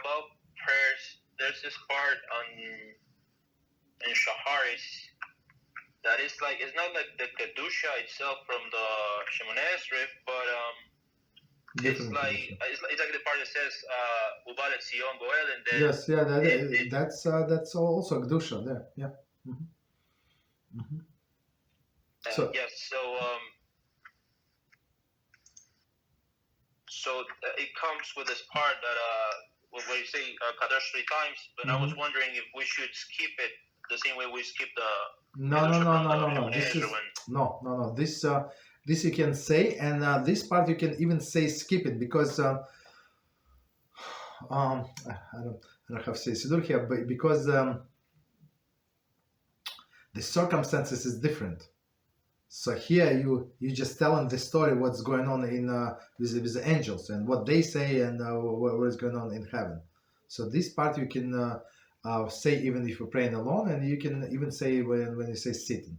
about prayers, there's this part in Shaharis that is like, it's not like the Kedushah itself from the Shemoneh Esrei, but it's like the part that says Ubal et Sion Goel, and then yes, yeah, that's also Kedushah there, yeah. Mm-hmm. Mm-hmm. Yes, so it comes with this part that where you say Kadosh 3 times, but I was wondering if we should skip it the same way we skip the no. This is no. This you can say, and this part you can even say skip it, because I don't have to say Siddur here, but because the circumstances is different. So here you just telling the story what's going on in with the angels and what they say and what is going on in heaven. So this part you can say even if you're praying alone, and you can even say when you say sitting.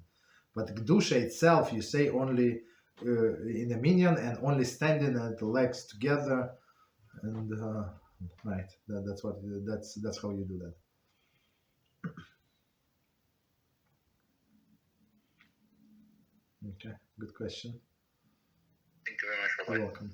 But Kedushah itself you say only in a minyan and only standing and the legs together, and right. That's how you do that. Okay, good question. Thank you very much, Rabbi. You're welcome.